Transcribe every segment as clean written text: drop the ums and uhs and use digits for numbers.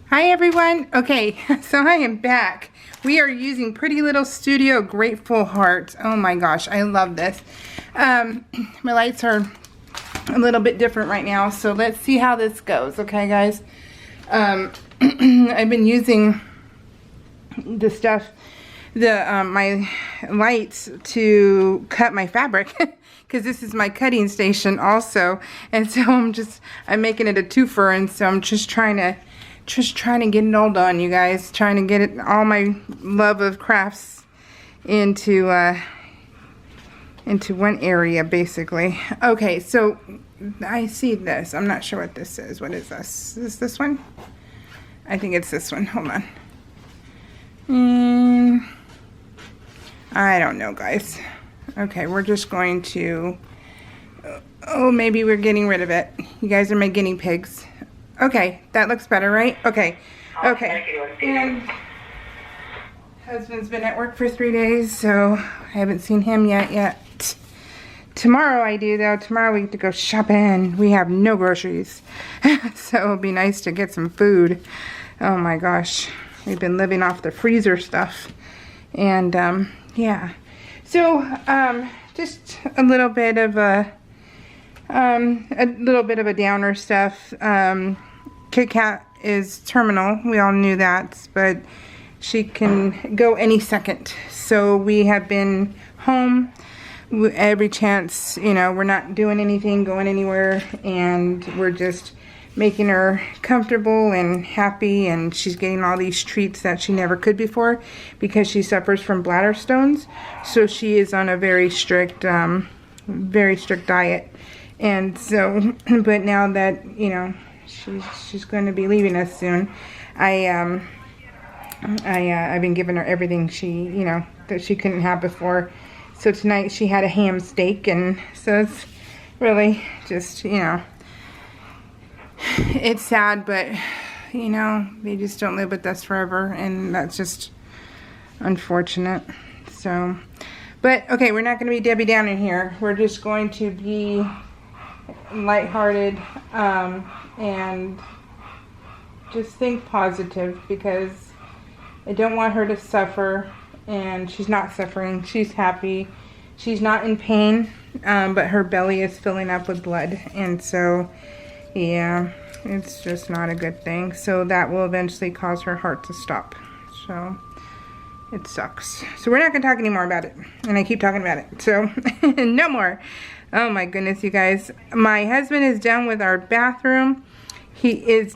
Hi everyone. Okay, so I am back. We are using Pretty Little Studio Grateful Heart. Oh my gosh, I love this. My lights are a little bit different right now, so let's see how this goes. Okay, guys. I've been using the stuff, my lights to cut my fabric because this is my cutting station also, and so I'm making it a twofer, and so I'm just trying to get it all done, you guys. Trying to get it, all my love of crafts into one area, basically. Okay, so I see this. I'm not sure what this is. What is this? Is this one? I think it's this one. Hold on. I don't know, guys. Okay, we're just going to... Oh, maybe we're getting rid of it. You guys are my guinea pigs. Okay, that looks better, right? Okay. Okay. And husband's been at work for 3 days, so I haven't seen him yet. Tomorrow I do, though. Tomorrow we get to go shopping. We have no groceries. So it'll be nice to get some food. Oh my gosh. We've been living off the freezer stuff. And, yeah. So, just a little bit of a downer stuff. Kit Kat is terminal. We all knew that, but she can go any second. So we have been home every chance. You know, we're not doing anything, going anywhere, and we're just making her comfortable and happy, and she's getting all these treats that she never could before because she suffers from bladder stones. So she is on a very strict diet. And so, but now that, you know, she's going to be leaving us soon, I've been giving her everything that she couldn't have before. So tonight she had a ham steak, and so it's really just, it's sad, but, they just don't live with us forever, and that's just unfortunate. So, but, okay, we're not going to be Debbie Down in here. We're just going to be lighthearted, and just think positive, because I don't want her to suffer, and she's not suffering. She's happy. She's not in pain, but her belly is filling up with blood, and so, yeah, it's just not a good thing. So that will eventually cause her heart to stop. So it sucks. So we're not going to talk anymore about it, and I keep talking about it, so no more. Oh my goodness, you guys. My husband is done with our bathroom. They're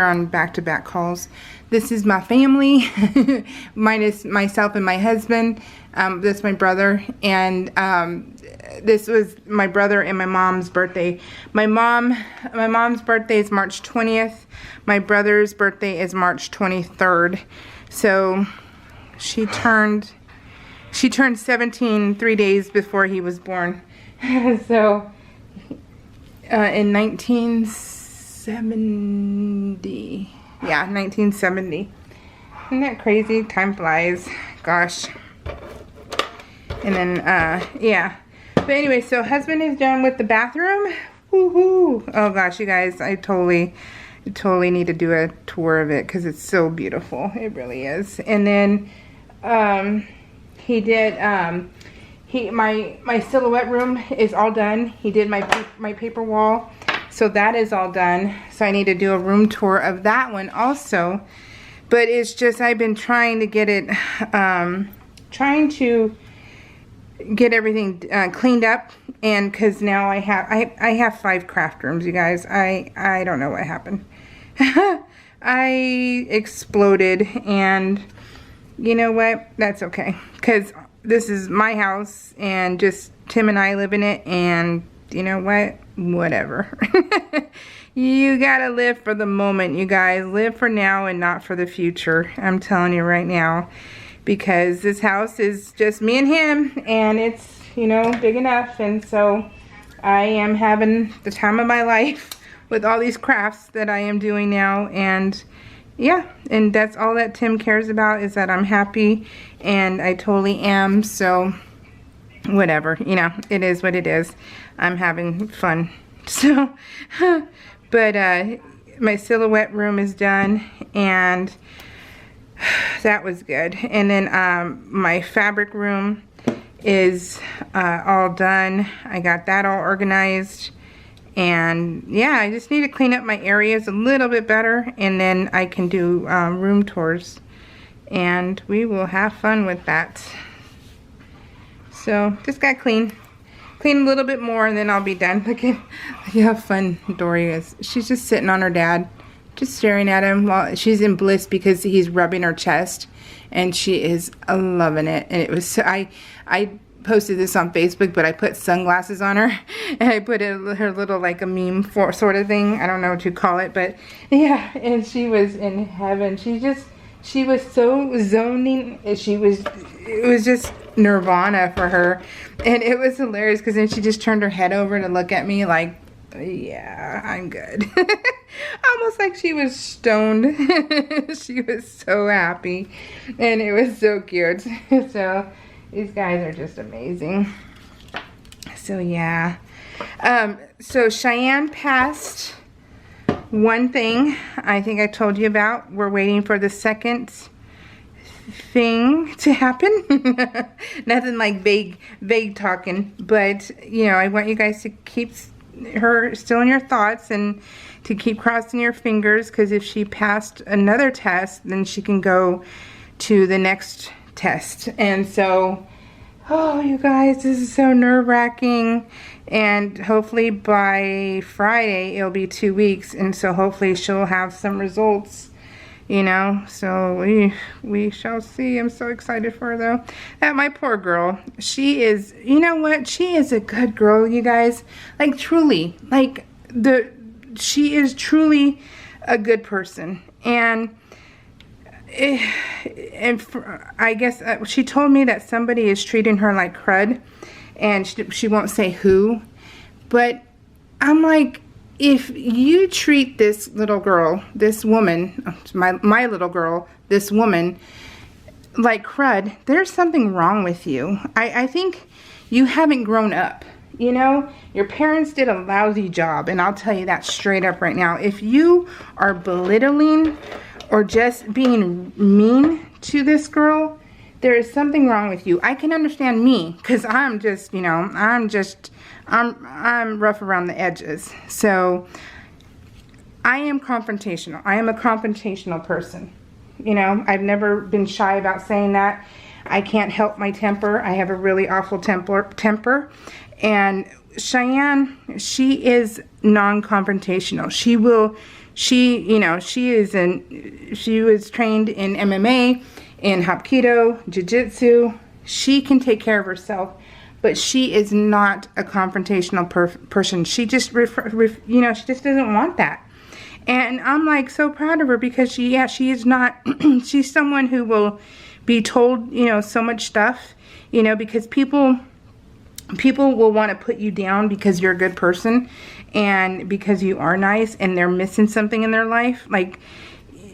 on back-to-back calls. This is my family, minus myself and my husband. This is my brother, and this was my brother and my mom's birthday. My mom's birthday is March 20th. My brother's birthday is March 23rd. So she turned 17 3 days before he was born. So in 1970. Yeah, 1970. Isn't that crazy? Time flies. Gosh. And then, yeah. But anyway, so husband is done with the bathroom. Woohoo! Oh gosh, you guys, I totally need to do a tour of it because it's so beautiful. It really is. And then, he did, my silhouette room is all done. He did my paper wall. So that is all done. So I need to do a room tour of that one also. But it's just, I've been trying to get it, trying to get everything cleaned up. And because now I have 5 craft rooms, you guys. I don't know what happened. I exploded, and you know what? That's okay. Because this is my house, and just Tim and I live in it, and you know what? Whatever. You gotta live for the moment, you guys. Live for now and not for the future. I'm telling you right now. Because this house is just me and him, and it's, big enough. And so I am having the time of my life with all these crafts that I am doing now. And yeah, and that's all that Tim cares about, is that I'm happy, and I totally am. So whatever, you know, it is what it is. I'm having fun. So, but my silhouette room is done, and that was good. And then my fabric room is all done. I got that all organized. And yeah, I just need to clean up my areas a little bit better, and then I can do room tours, and we will have fun with that. So just got clean a little bit more, and then I'll be done. Look how fun Dory is. She's just sitting on her dad, just staring at him while she's in bliss because he's rubbing her chest, and she is loving it. And it was so, I posted this on Facebook, but I put sunglasses on her, and I put her little, like a meme for sort of thing. I don't know what you call it, but yeah, and she was in heaven. She was so zoning. It was just nirvana for her, and it was hilarious because then she just turned her head over to look at me like, yeah, I'm good. Almost like she was stoned. She was so happy, and it was so cute. So these guys are just amazing. So yeah, so Cheyenne passed one thing I think I told you about. We're waiting for the second thing to happen. Nothing like vague talking, but you know, I want you guys to keep her still in your thoughts and to keep crossing your fingers, because if she passed another test, then she can go to the next test. And so, oh, you guys, this is so nerve-wracking. And hopefully by Friday it'll be 2 weeks, and so hopefully she'll have some results, you know. So we shall see. I'm so excited for her though. That my poor girl, she is, you know what, she is a good girl, you guys. Like truly, like she is truly a good person. And I guess she told me that somebody is treating her like crud, and she won't say who, but I'm like, if you treat this little girl, this woman, my little girl, this woman, like crud, there's something wrong with you. I think you haven't grown up. You know, your parents did a lousy job, and I'll tell you that straight up right now. If you are belittling or just being mean to this girl, there is something wrong with you. I can understand me, because I'm just, you know, I'm rough around the edges. So I am confrontational. I am a confrontational person. You know, I've never been shy about saying that. I can't help my temper. I have a really awful temper. And Cheyenne, she is non-confrontational. She was trained in MMA, in Hapkido, Jiu-Jitsu. She can take care of herself, but she is not a confrontational person. She just, she just doesn't want that. And I'm like so proud of her, because she is not, she's someone who will be told, you know, so much stuff, you know, because people will want to put you down because you're a good person and because you are nice, and they're missing something in their life. Like,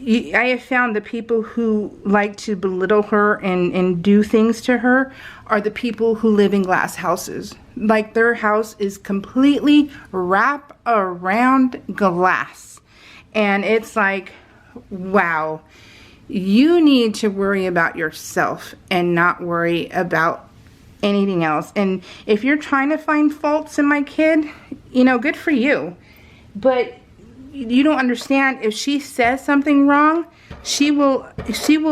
I have found the people who like to belittle her and do things to her are the people who live in glass houses. Like, their house is completely wrapped around glass. And it's like, wow, you need to worry about yourself and not worry about anything else. And if you're trying to find faults in my kid, you know, good for you. But you don't understand, if she says something wrong, she will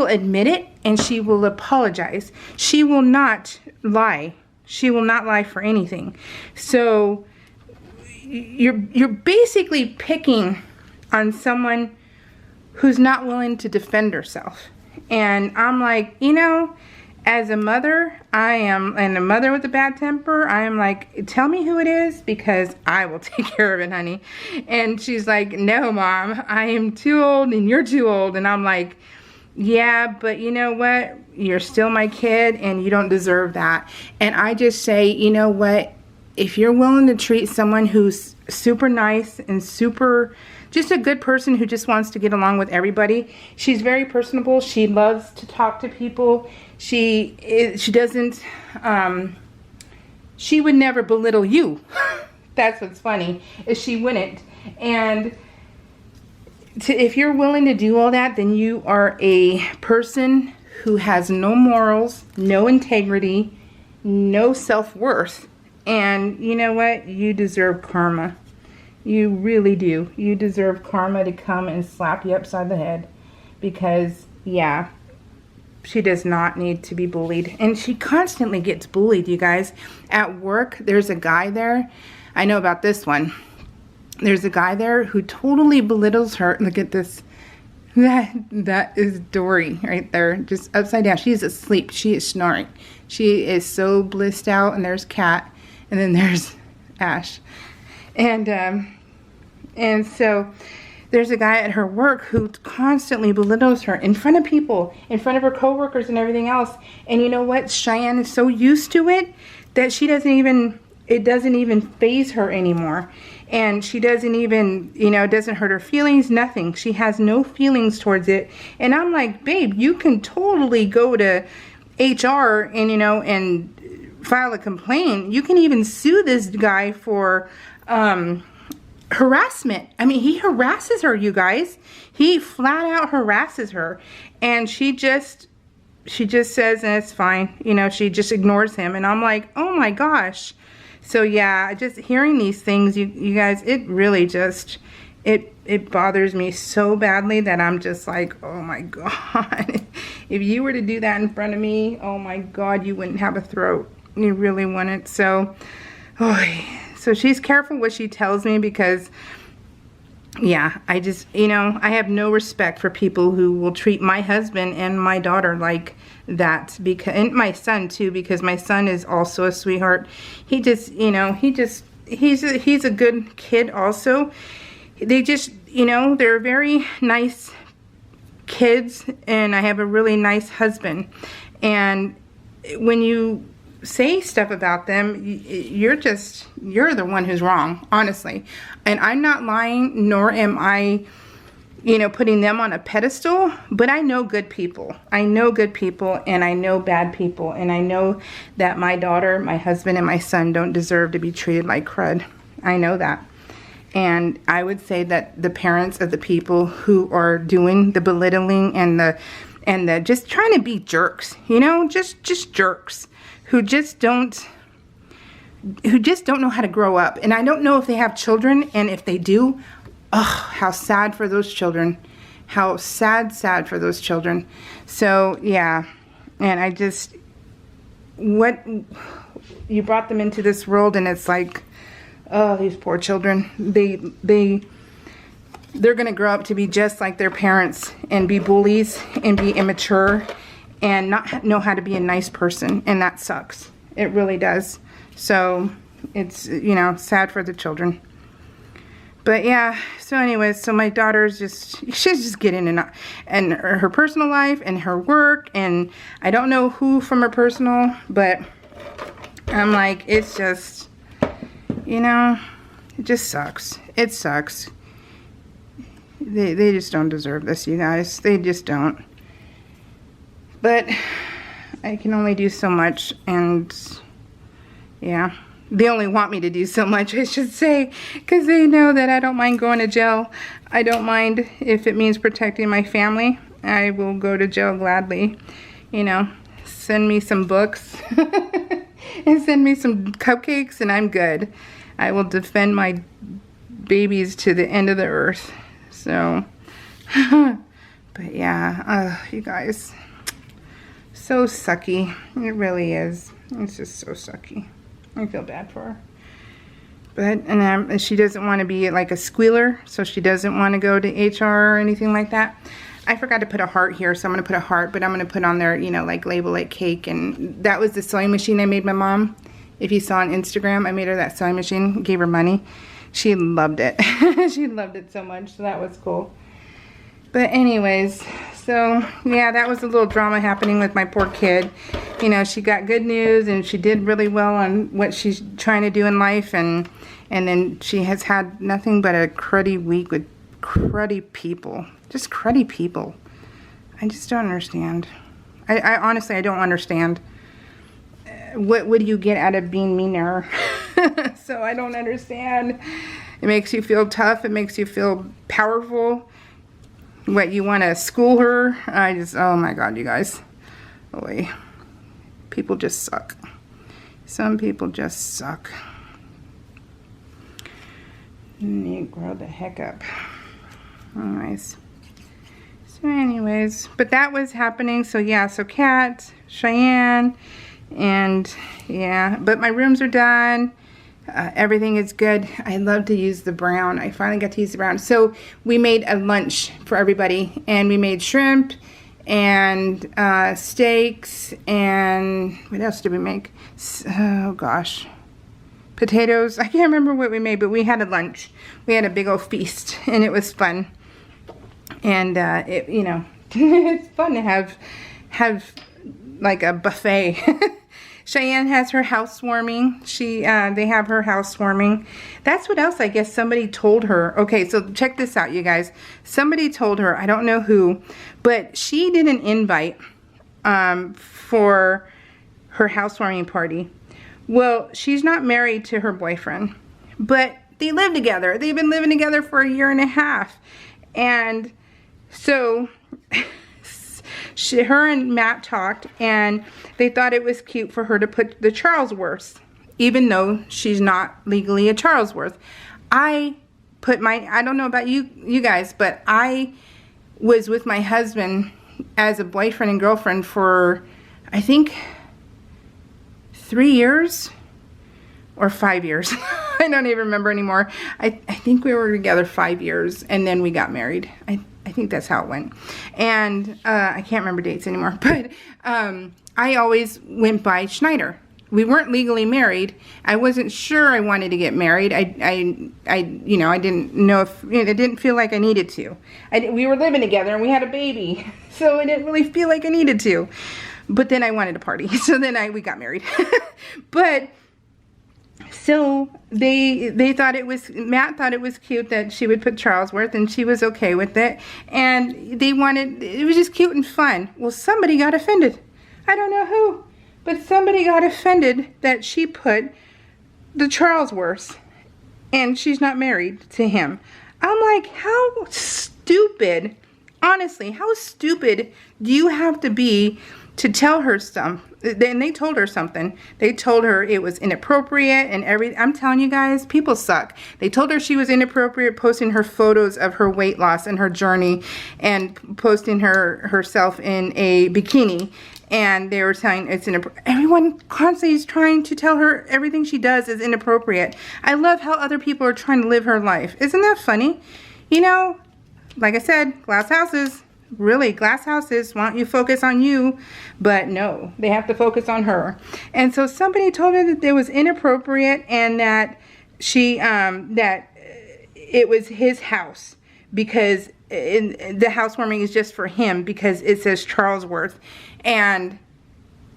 admit it, and she will apologize. She will not lie. She will not lie for anything. So you're basically picking on someone who's not willing to defend herself. And I'm like, you know, as a mother, and a mother with a bad temper, I am like, tell me who it is, because I will take care of it, honey. And she's like, no, Mom, I am too old and you're too old. And I'm like, yeah, but you know what? You're still my kid, and you don't deserve that. And I just say, you know what? If you're willing to treat someone who's super nice and just a good person who just wants to get along with everybody. She's very personable. She loves to talk to people. She doesn't, she would never belittle you. That's what's funny, is she wouldn't. And if you're willing to do all that, then you are a person who has no morals, no integrity, no self-worth. And you know what? You deserve karma. You really do. You deserve karma to come and slap you upside the head. Because, yeah, she does not need to be bullied. And she constantly gets bullied, you guys. At work, there's a guy there. I know about this one. There's a guy there who totally belittles her. Look at this. That is Dory right there, just upside down. She's asleep. She is snoring. She is so blissed out. And there's Kat, and then there's Ash, and so there's a guy at her work who constantly belittles her in front of people, in front of her coworkers and everything else. And you know what? Cheyenne is so used to it that she doesn't even. It doesn't even faze her anymore. And she doesn't even, you know, it doesn't hurt her feelings, nothing. She has no feelings towards it. And I'm like, babe, you can totally go to HR and, you know, and file a complaint. You can even sue this guy for harassment. I mean, he harasses her, you guys. He flat out harasses her. And she just says, and it's fine. You know, she just ignores him. And I'm like, oh my gosh. So yeah, just hearing these things, you guys, it really just, it bothers me so badly that I'm just like, oh my God. If you were to do that in front of me, oh my God, you wouldn't have a throat. You really wouldn't. So, so she's careful what she tells me because, yeah, I just, you know, I have no respect for people who will treat my husband and my daughter like that, because, and my son too, because my son is also a sweetheart. He just, you know, he's a good kid also. They just, you know, they're very nice kids, and I have a really nice husband. And when you say stuff about them, you're the one who's wrong, honestly. And I'm not lying, nor am I, you know, putting them on a pedestal, but I know good people. I know good people, and I know bad people, and I know that my daughter, my husband, and my son don't deserve to be treated like crud. I know that. And I would say that the parents of the people who are doing the belittling and the just trying to be jerks, you know, just jerks who just don't know how to grow up. And I don't know if they have children, and if they do, oh, how sad for those children. How sad for those children. So, yeah. And I just, what, you brought them into this world, and it's like, oh, these poor children. They're going to grow up to be just like their parents and be bullies and be immature and not know how to be a nice person. And that sucks. It really does. So, it's, you know, sad for the children. But yeah, so anyways, so my daughter's she's just getting in her personal life and her work, and I don't know who from her personal, but I'm like, it's just, you know, it just sucks. It sucks. They just don't deserve this, you guys. They just don't. But I can only do so much, and yeah. They only want me to do so much, I should say, because they know that I don't mind going to jail. I don't mind if it means protecting my family. I will go to jail gladly. You know, send me some books and send me some cupcakes, and I'm good. I will defend my babies to the end of the earth. So, but yeah, you guys, so sucky. It really is. It's just so sucky. I feel bad for her. But, and she doesn't want to be like a squealer, so she doesn't want to go to HR or anything like that. I forgot to put a heart here, so I'm going to put a heart, but I'm going to put on there, you know, like label like cake. And that was the sewing machine I made my mom. If you saw on Instagram, I made her that sewing machine, gave her money. She loved it. She loved it so much, so that was cool. But anyways, so yeah, that was a little drama happening with my poor kid. You know, she got good news and she did really well on what she's trying to do in life, and then she has had nothing but a cruddy week with cruddy people. Just cruddy people. I just don't understand. I honestly, I don't understand. what would you get out of being meaner? So I don't understand. It makes you feel tough. It makes you feel powerful. What, you want to school her? Oh my God, you guys. Boy, people just suck. Some people just suck. You grow the heck up. Anyways, but that was happening. So yeah, so Kat, Cheyenne, and yeah, but my rooms are done. Everything is good. I love to use the brown. I finally got to use the brown. So we made a lunch for everybody, and we made shrimp and steaks, and what else did we make? Oh gosh, potatoes. I can't remember what we made, but we had a lunch. We had a big old feast, and it was fun. And it, you know, it's fun to have like a buffet. Cheyenne has her housewarming. They have her housewarming. That's what else I guess somebody told her. Okay, so check this out, you guys. Somebody told her, I don't know who, but she did an invite for her housewarming party. Well, she's not married to her boyfriend, but they live together. They've been living together for a year and a half. And so her and Matt talked, and they thought it was cute for her to put the Charlesworths, even though she's not legally a Charlesworth. I don't know about you guys, but I was with my husband as a boyfriend and girlfriend for, I think, 3 years or 5 years. I don't even remember anymore. I think we were together 5 years, and then we got married. I think that's how it went. And I can't remember dates anymore, but I always went by Schneider. We weren't legally married. I wasn't sure I wanted to get married. I didn't know if, it didn't feel like I needed to. We were living together and we had a baby, so I didn't really feel like I needed to. But then I wanted to party, so then we got married. But so Matt thought it was cute that she would put Charlesworth, and she was okay with it. And it was just cute and fun. Well, somebody got offended. I don't know who, but somebody got offended that she put the Charlesworths, and she's not married to him. I'm like, how stupid, honestly, how stupid do you have to be to tell her something? Then they told her something. They told her it was inappropriate and everything. I'm telling you guys, people suck. They told her she was inappropriate, posting her photos of her weight loss and her journey, and posting herself in a bikini. And they were saying it's inappropriate. Everyone constantly is trying to tell her everything she does is inappropriate. I love how other people are trying to live her life. Isn't that funny? You know, like I said, glass houses. Really, glass houses want you focus on you, but no, they have to focus on her. And so somebody told her that it was inappropriate, and that that it was his house, because the housewarming is just for him because it says Charlesworth and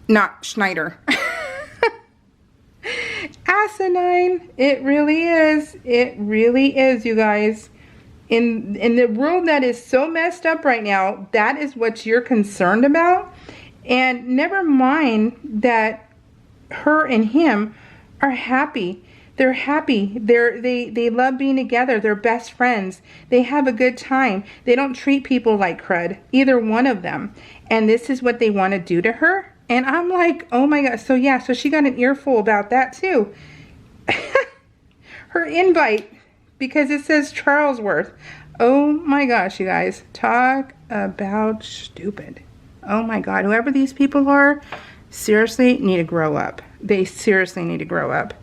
not Schneider. Asinine. It really is. It really is, you guys. In the world that is so messed up right now, that is what you're concerned about. And never mind that her and him are happy. They're happy. They love being together. They're best friends. They have a good time. They don't treat people like crud, either one of them. And this is what they want to do to her. And I'm like, oh my God. So yeah, so she got an earful about that too. Her invite, because it says Charlesworth. Oh my gosh, you guys. Talk about stupid. Oh my God. Whoever these people are, seriously need to grow up. They seriously need to grow up,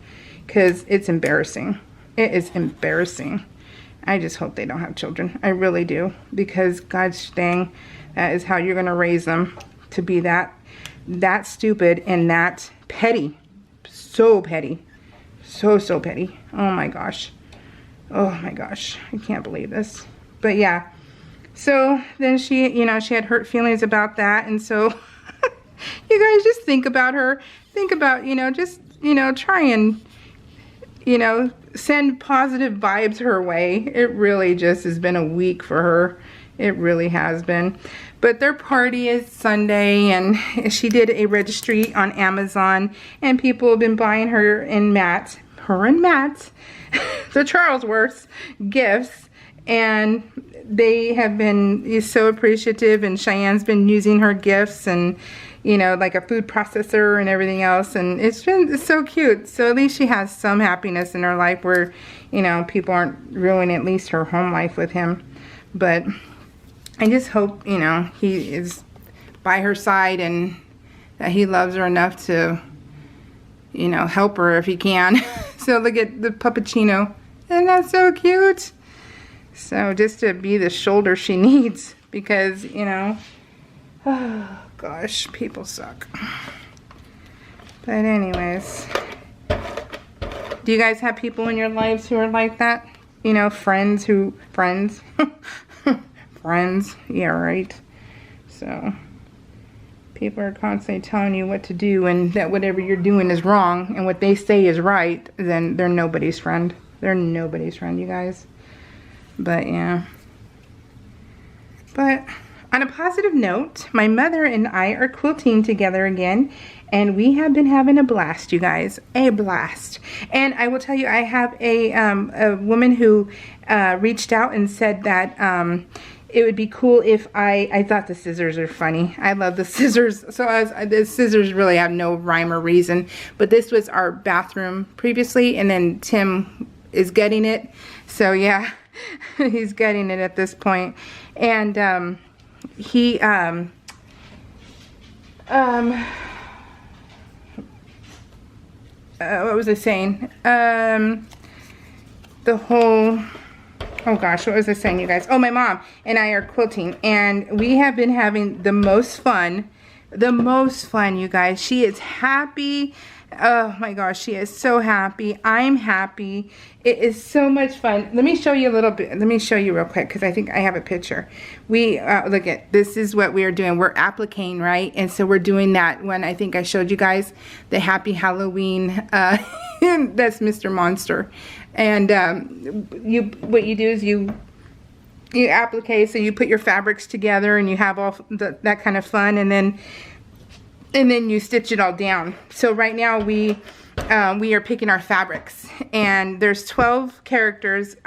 because it's embarrassing. It is embarrassing. I just hope they don't have children. I really do. Because gosh dang, that is how you're going to raise them, to be that stupid and that petty. So petty. So petty. Oh my gosh. Oh my gosh, I can't believe this. But yeah, so then she had hurt feelings about that. And so you guys just think about her. Think about, just, try and, send positive vibes her way. It really just has been a week for her. It really has been. But their party is Sunday, and she did a registry on Amazon, and people have been buying her and Matt, the Charlesworths, gifts, and they have been so appreciative, and Cheyenne's been using her gifts, and you know, like a food processor and everything else, and it's so cute. So at least she has some happiness in her life where, you know, people aren't ruining at least her home life with him. But I just hope, you know, he is by her side and that he loves her enough to, you know, help her if he can. So look at the puppuccino. Isn't that so cute? So just to be the shoulder she needs, because, you know, oh gosh, people suck. But anyways, do you guys have people in your lives who are like that? You know, friends, friends, yeah, right. So people are constantly telling you what to do, and that whatever you're doing is wrong, and what they say is right, then they're nobody's friend. They're nobody's friend, you guys. But yeah. But on a positive note, my mother and I are quilting together again, and we have been having a blast, you guys. A blast. And I will tell you, I have a woman who reached out and said that it would be cool if I thought the scissors are funny. I love the scissors. So the scissors really have no rhyme or reason. But this was our bathroom previously, and then Tim is getting it. So yeah, he's getting it at this point. And he what was I saying? The whole, oh gosh, what was I saying, you guys? Oh, my mom and I are quilting, and we have been having the most fun, you guys. She is happy. Oh my gosh, she is so happy. I'm happy. It is so much fun. Let me show you a little bit. Let me show you real quick, because I think I have a picture. We, look at, this is what we are doing. We're appliquing, right? And so we're doing that one. I think I showed you guys the Happy Halloween. That's Mr. Monster. And what you do is you applique, so you put your fabrics together and you have all that kind of fun, and then you stitch it all down. So right now we are picking our fabrics, and there's 12 characters.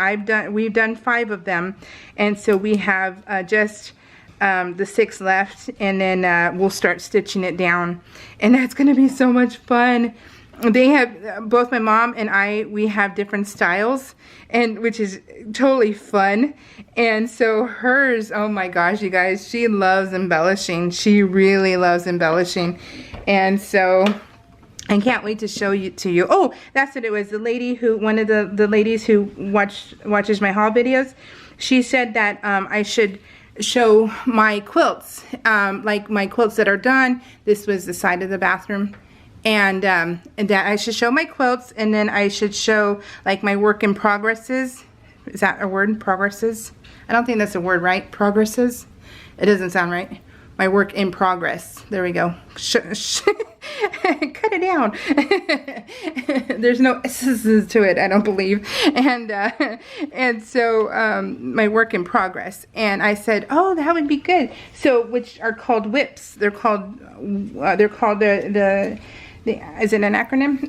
We've done 5 of them, and so we have just the 6 left, and then we'll start stitching it down, and that's gonna be so much fun. They have, both my mom and I, we have different styles, and which is totally fun. And so hers, oh my gosh, you guys, she loves embellishing. She really loves embellishing. And so I can't wait to show you to you. Oh, that's what it was. The lady who, one of the ladies who watches my haul videos, she said that I should show my quilts, like my quilts that are done. This was the side of the bathroom. And that I should show my quilts, and then I should show like my work in progresses. Is that a word? Progresses? I don't think that's a word, right? Progresses? It doesn't sound right. My work in progress. There we go. Cut it down. There's no S's to it, I don't believe. And so my work in progress. And I said, oh, that would be good. So, which are called WIPs. They're called the is it an acronym?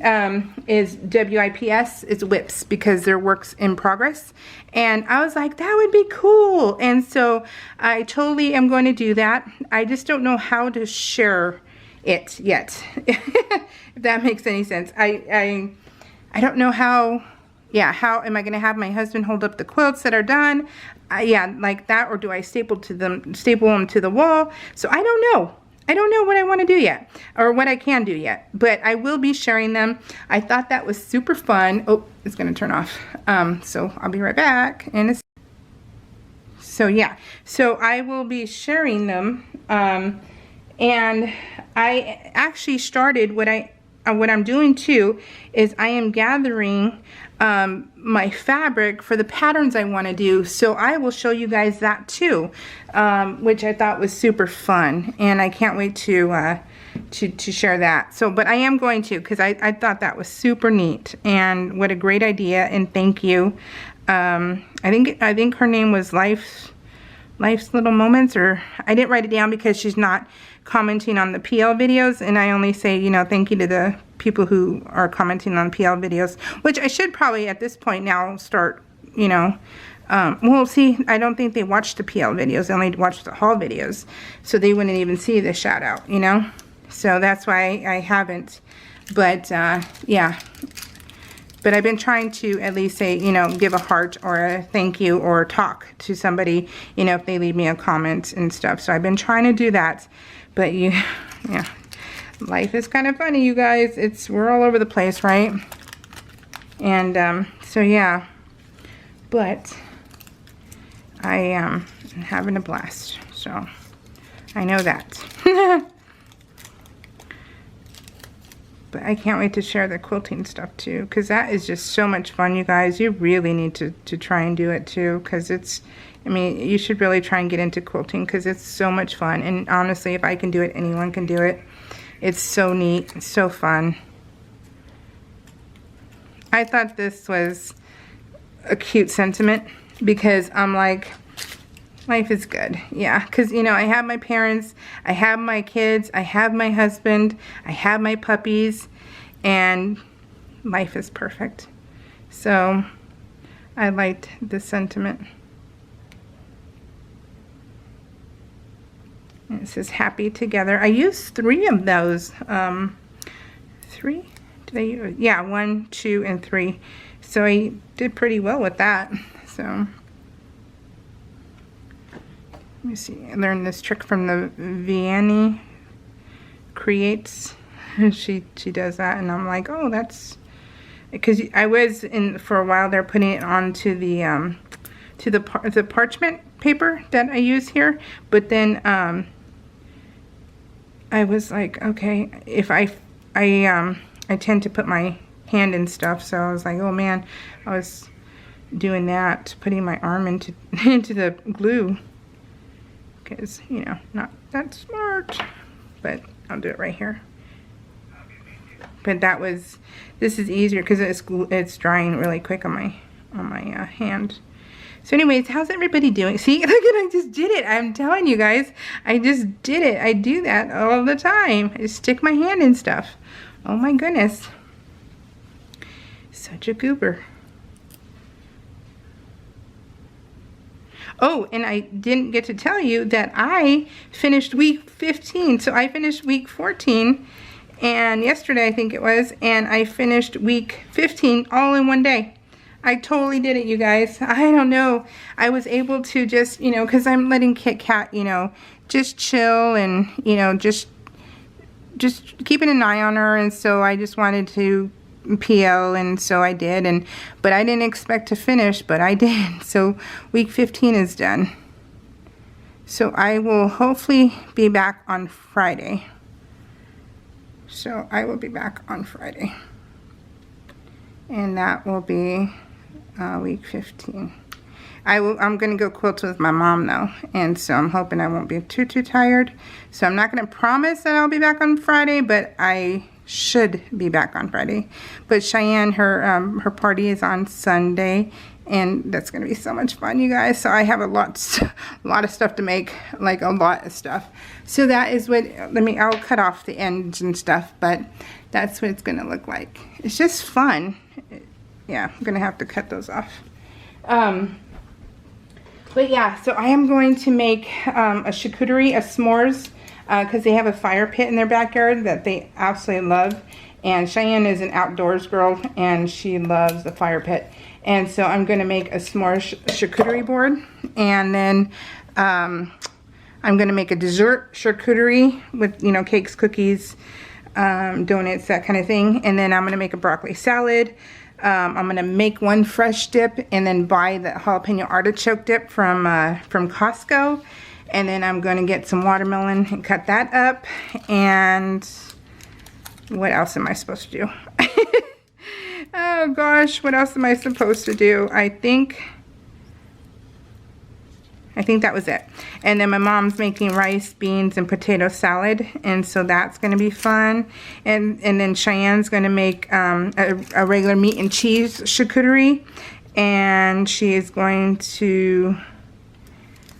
Is WIPS, is WIPs, because they're works in progress. And I was like, that would be cool. And so I totally am going to do that. I just don't know how to share it yet. If that makes any sense. I don't know how, yeah, how am I going to have my husband hold up the quilts that are done? Yeah, like that, or do I staple them to the wall? So I don't know. I don't know what I want to do yet, or what I can do yet, but I will be sharing them. I thought that was super fun. Oh, it's going to turn off. So I'll be right back. And so yeah, so I will be sharing them. And I actually started what I'm doing too is I am gathering my fabric for the patterns I want to do. So I will show you guys that too, which I thought was super fun, and I can't wait to share that. So, but I am going to, because I thought that was super neat, and what a great idea, and thank you. I think her name was life's little moments, or I didn't write it down because she's not commenting on the PL videos, and I only say, you know, thank you to the people who are commenting on PL videos, which I should probably at this point now start, you know, well, see, I don't think they watch the PL videos, they only watch the haul videos, so they wouldn't even see the shout out, you know, so that's why I haven't, but yeah. But I've been trying to at least say, you know, give a heart or a thank you or talk to somebody, you know, if they leave me a comment and stuff. So I've been trying to do that. But yeah, life is kind of funny, you guys. We're all over the place, right? And so yeah, but I am having a blast. So I know that. But I can't wait to share the quilting stuff too, because that is just so much fun, you guys. You really need to try and do it too, because it's, I mean, you should really try and get into quilting because it's so much fun. And honestly, if I can do it, anyone can do it. It's so neat. It's so fun. I thought this was a cute sentiment because I'm like, life is good. Yeah, because, you know, I have my parents, I have my kids, I have my husband, I have my puppies, and life is perfect. So I liked this sentiment. And it says happy together. I used 3 of those. 3? Did I use? Yeah, 1, 2, and 3. So I did pretty well with that. So let me see. I learned this trick from the Vianney Creates. She does that, and I'm like, oh, that's because I was in for a while there putting it onto the the parchment paper that I use here, but then I was like, okay, if I tend to put my hand in stuff, so I was like, oh man, I was doing that, putting my arm into the glue. Because, you know, not that smart, but I'll do it right here. But that was, this is easier because it's drying really quick on my hand. So anyways, how's everybody doing? See, look at, I just did it. I'm telling you guys, I just did it. I do that all the time. I just stick my hand in stuff. Oh my goodness. Such a goober. Oh, and I didn't get to tell you that I finished week 15. So I finished week 14, and yesterday I think it was, and I finished week 15 all in one day. I totally did it, you guys. I don't know. I was able to just, you know, because I'm letting Kit Kat, you know, just chill and, you know, just keeping an eye on her, and so I just wanted to PL, and so I did, but I didn't expect to finish, but I did. So week 15 is done. So I will hopefully be back on Friday. So I will be back on Friday, and that will be week 15. I'm gonna go quilt with my mom though, and so I'm hoping I won't be too tired. So I'm not gonna promise that I'll be back on Friday, but I should be back on Friday. But Cheyenne, her party is on Sunday, and that's gonna be so much fun, you guys. So I have a lot of stuff to make, like a lot of stuff. So that is what, I'll cut off the ends and stuff, but that's what it's gonna look like. It's just fun. Yeah, I'm gonna have to cut those off. But yeah, so I am going to make a charcuterie, a s'mores, because they have a fire pit in their backyard that they absolutely love. And Cheyenne is an outdoors girl, and she loves the fire pit. And so I'm going to make a s'mores charcuterie board. And then I'm going to make a dessert charcuterie with, you know, cakes, cookies, donuts, that kind of thing. And then I'm going to make a broccoli salad. I'm going to make one fresh dip and then buy the jalapeno artichoke dip from Costco. And then I'm going to get some watermelon and cut that up. And what else am I supposed to do? Oh gosh, what else am I supposed to do? I think that was it. And then my mom's making rice, beans, and potato salad, and so that's going to be fun. And then Cheyenne's going to make a regular meat and cheese charcuterie, and she is going to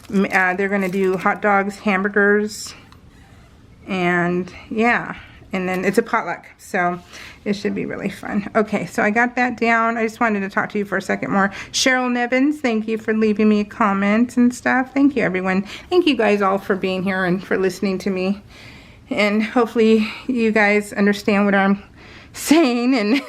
They're going to do hot dogs, hamburgers, and yeah. And then it's a potluck, so it should be really fun. Okay, so I got that down. I just wanted to talk to you for a second more. Cheryl Nevins, thank you for leaving me a comment and stuff. Thank you, everyone. Thank you guys all for being here and for listening to me. And hopefully you guys understand what I'm saying, and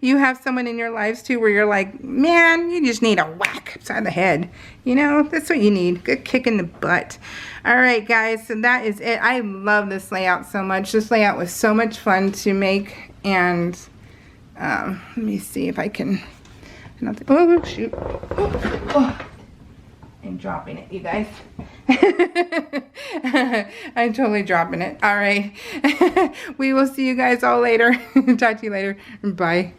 you have someone in your lives too where you're like, man, you just need a whack upside the head. You know, that's what you need. Good kick in the butt. All right, guys, so that is it. I love this layout so much. This layout was so much fun to make, and let me see if I can. Oh, shoot. Oh. I'm dropping it, you guys. I'm totally dropping it. All right. We will see you guys all later. Talk to you later. Bye.